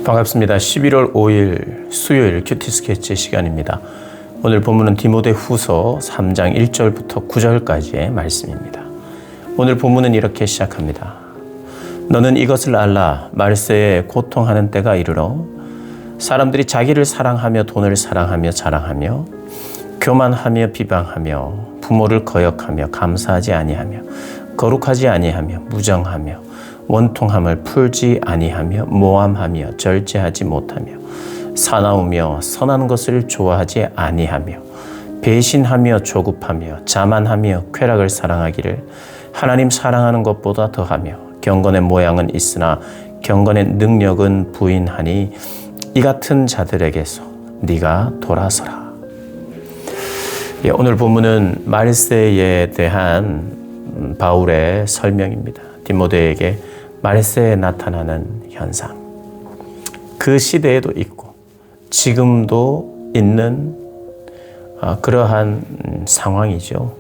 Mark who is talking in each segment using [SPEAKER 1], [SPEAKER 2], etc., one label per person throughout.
[SPEAKER 1] 반갑습니다. 11월 5일 수요일 큐티 스케치 시간입니다. 오늘 본문은 디모데후서 3장 1절부터 9절까지의 말씀입니다. 오늘 본문은 이렇게 시작합니다. 너는 이것을 알라. 말세에 고통하는 때가 이르러 사람들이 자기를 사랑하며 돈을 사랑하며 자랑하며 교만하며 비방하며 부모를 거역하며 감사하지 아니하며 거룩하지 아니하며 무정하며 원통함을 풀지 아니하며 모함하며 절제하지 못하며 사나우며 선한 것을 좋아하지 아니하며 배신하며 조급하며 자만하며 쾌락을 사랑하기를 하나님 사랑하는 것보다 더하며 경건의 모양은 있으나 경건의 능력은 부인하니 이 같은 자들에게서 네가 돌아서라. 오늘 본문은 말세에 대한 바울의 설명입니다. 디모데에게 말세에 나타나는 현상, 그 시대에도 있고 지금도 있는 그러한 상황이죠.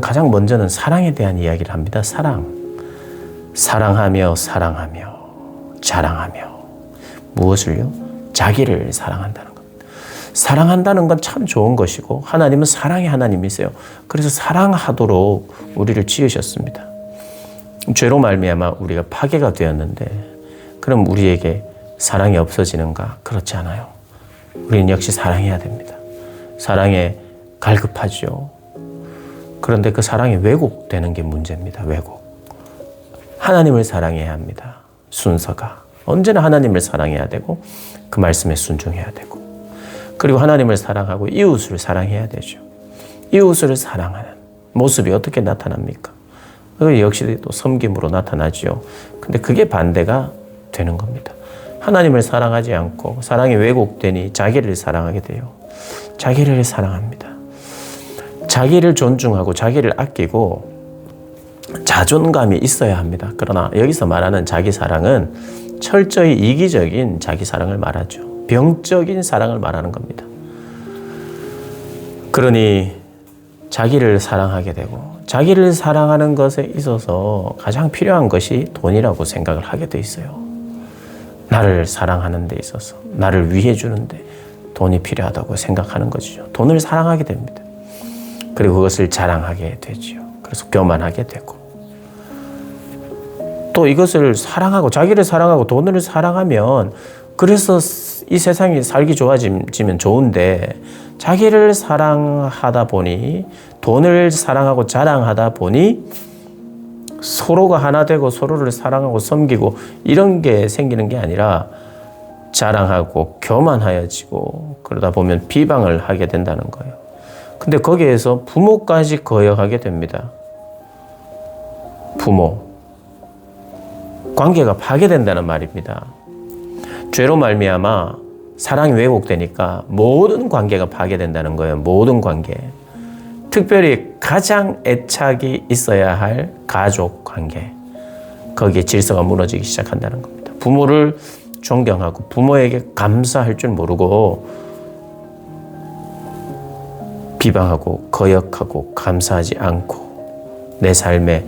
[SPEAKER 1] 가장 먼저는 사랑에 대한 이야기를 합니다. 사랑하며 자랑하며 무엇을요? 자기를 사랑한다는 겁니다. 사랑한다는 건 참 좋은 것이고 하나님은 사랑의 하나님이세요. 그래서 사랑하도록 우리를 지으셨습니다. 죄로 말미암아 우리가 파괴가 되었는데 그럼 우리에게 사랑이 없어지는가? 그렇지 않아요. 우리는 역시 사랑해야 됩니다. 사랑에 갈급하죠. 그런데 그 사랑이 왜곡되는 게 문제입니다. 왜곡. 하나님을 사랑해야 합니다. 순서가. 언제나 하나님을 사랑해야 되고 그 말씀에 순종해야 되고 그리고 하나님을 사랑하고 이웃을 사랑해야 되죠. 이웃을 사랑하는 모습이 어떻게 나타납니까? 역시 또 섬김으로 나타나죠. 근데 그게 반대가 되는 겁니다. 하나님을 사랑하지 않고 사랑이 왜곡되니 자기를 사랑하게 돼요. 자기를 사랑합니다. 자기를 존중하고 자기를 아끼고 자존감이 있어야 합니다. 그러나 여기서 말하는 자기 사랑은 철저히 이기적인 자기 사랑을 말하죠. 병적인 사랑을 말하는 겁니다. 그러니 자기를 사랑하게 되고 자기를 사랑하는 것에 있어서 가장 필요한 것이 돈이라고 생각을 하게 돼 있어요. 나를 사랑하는 데 있어서 나를 위해 주는데 돈이 필요하다고 생각하는 것이죠. 돈을 사랑하게 됩니다. 그리고 그것을 자랑하게 되죠. 그래서 교만하게 되고 또 이것을 사랑하고 자기를 사랑하고 돈을 사랑하면 그래서 이 세상이 살기 좋아지면 좋은데 자기를 사랑하다 보니 돈을 사랑하고 자랑하다 보니 서로가 하나 되고 서로를 사랑하고 섬기고 이런 게 생기는 게 아니라 자랑하고 교만하여지고 그러다 보면 비방을 하게 된다는 거예요. 근데 거기에서 부모까지 거역하게 됩니다. 부모. 관계가 파괴된다는 말입니다. 죄로 말미암아 사랑이 왜곡되니까 모든 관계가 파괴된다는 거예요. 모든 관계. 특별히 가장 애착이 있어야 할 가족 관계. 거기에 질서가 무너지기 시작한다는 겁니다. 부모를 존경하고 부모에게 감사할 줄 모르고 비방하고 거역하고 감사하지 않고 내 삶에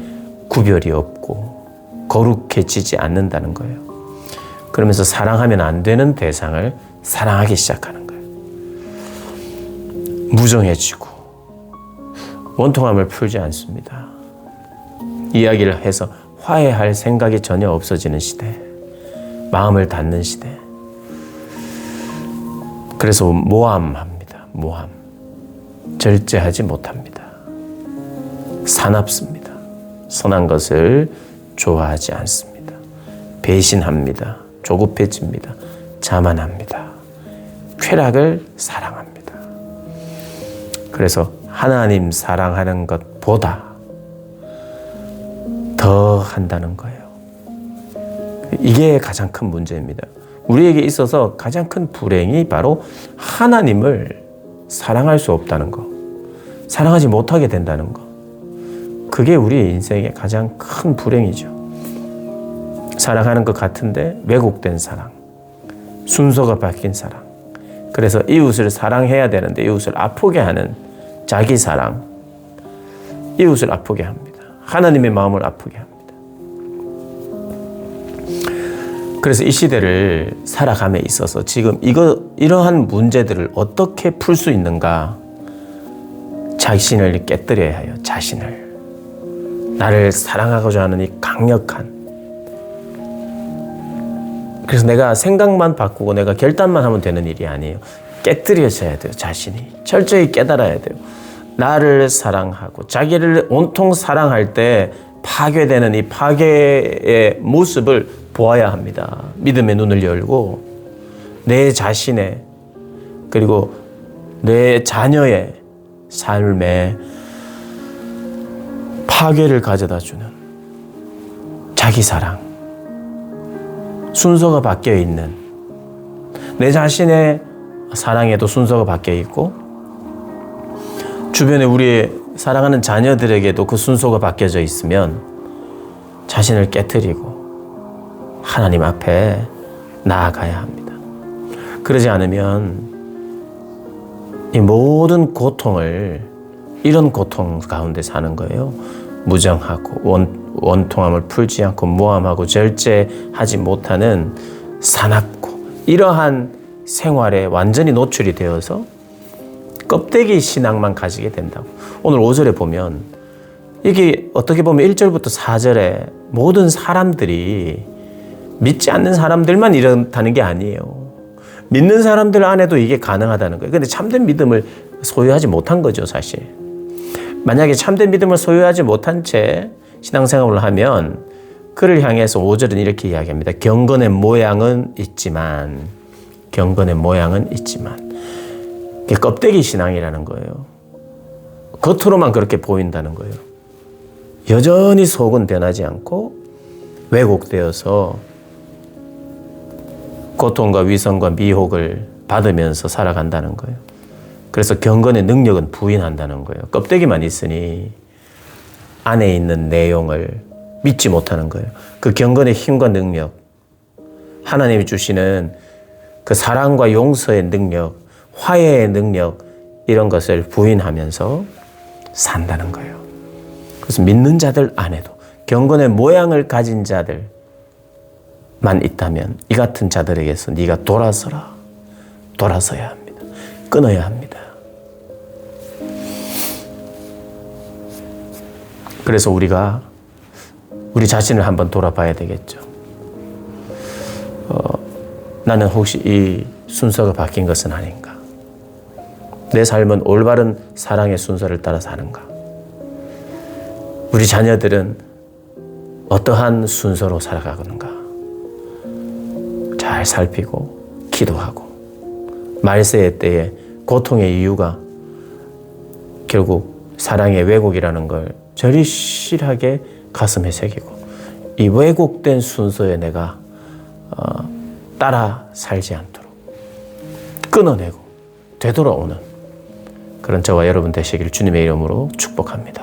[SPEAKER 1] 구별이 없고 거룩해지지 않는다는 거예요. 그러면서 사랑하면 안 되는 대상을 사랑하기 시작하는 거예요. 무정해지고 원통함을 풀지 않습니다. 이야기를 해서 화해할 생각이 전혀 없어지는 시대, 마음을 닫는 시대. 그래서 모함합니다. 모함. 절제하지 못합니다. 사납습니다. 선한 것을 좋아하지 않습니다. 배신합니다. 조급해집니다. 자만합니다. 쾌락을 사랑합니다. 그래서 하나님 사랑하는 것보다 더 한다는 거예요. 이게 가장 큰 문제입니다. 우리에게 있어서 가장 큰 불행이 바로 하나님을 사랑할 수 없다는 거, 사랑하지 못하게 된다는 거. 그게 우리 인생의 가장 큰 불행이죠. 사랑하는 것 같은데 왜곡된 사랑, 순서가 바뀐 사랑. 그래서 이웃을 사랑해야 되는데 이웃을 아프게 하는 자기 사랑, 이웃을 아프게 합니다. 하나님의 마음을 아프게 합니다. 그래서 이 시대를 살아감에 있어서 지금 이러한 문제들을 어떻게 풀 수 있는가? 자신을 깨뜨려야 해요. 자신을. 나를 사랑하고자 하는 이 강력한. 그래서 내가 생각만 바꾸고 내가 결단만 하면 되는 일이 아니에요. 깨뜨려져야 돼요. 자신이. 철저히 깨달아야 돼요. 나를 사랑하고 자기를 온통 사랑할 때 파괴되는 이 파괴의 모습을 보아야 합니다. 믿음의 눈을 열고 내 자신의 그리고 내 자녀의 삶에 파괴를 가져다 주는 자기 사랑, 순서가 바뀌어 있는 내 자신의 사랑에도 순서가 바뀌어 있고 주변에 우리의 사랑하는 자녀들에게도 그 순서가 바뀌어져 있으면 자신을 깨트리고 하나님 앞에 나아가야 합니다. 그러지 않으면 이 모든 고통을 이런 고통 가운데 사는 거예요. 무정하고 원통함을 풀지 않고 모함하고 절제하지 못하는 사납고 이러한 생활에 완전히 노출이 되어서 껍데기 신앙만 가지게 된다고. 오늘 5절에 보면 이게 어떻게 보면 1절부터 4절에 모든 사람들이 믿지 않는 사람들만 이렇다는 게 아니에요. 믿는 사람들 안에도 이게 가능하다는 거예요. 근데 참된 믿음을 소유하지 못한 거죠, 사실. 만약에 참된 믿음을 소유하지 못한 채 신앙생활을 하면 그를 향해서 5절은 이렇게 이야기합니다. 경건의 모양은 있지만 이게 껍데기 신앙이라는 거예요. 겉으로만 그렇게 보인다는 거예요. 여전히 속은 변하지 않고 왜곡되어서 고통과 위선과 미혹을 받으면서 살아간다는 거예요. 그래서 경건의 능력은 부인한다는 거예요. 껍데기만 있으니 안에 있는 내용을 믿지 못하는 거예요. 그 경건의 힘과 능력, 하나님이 주시는 그 사랑과 용서의 능력, 화해의 능력 이런 것을 부인하면서 산다는 거예요. 그래서 믿는 자들 안에도 경건의 모양을 가진 자들만 있다면 이 같은 자들에게서 네가 돌아서야 합니다. 끊어야 합니다. 그래서 우리가 우리 자신을 한번 돌아봐야 되겠죠. 나는 혹시 이 순서가 바뀐 것은 아닌가? 내 삶은 올바른 사랑의 순서를 따라 사는가? 우리 자녀들은 어떠한 순서로 살아가는가? 잘 살피고 기도하고 말세의 때에 고통의 이유가 결국 사랑의 왜곡이라는 걸 절실하게 가슴에 새기고 이 왜곡된 순서에 내가 따라 살지 않도록 끊어내고 되돌아오는 그런 저와 여러분 되시길 주님의 이름으로 축복합니다.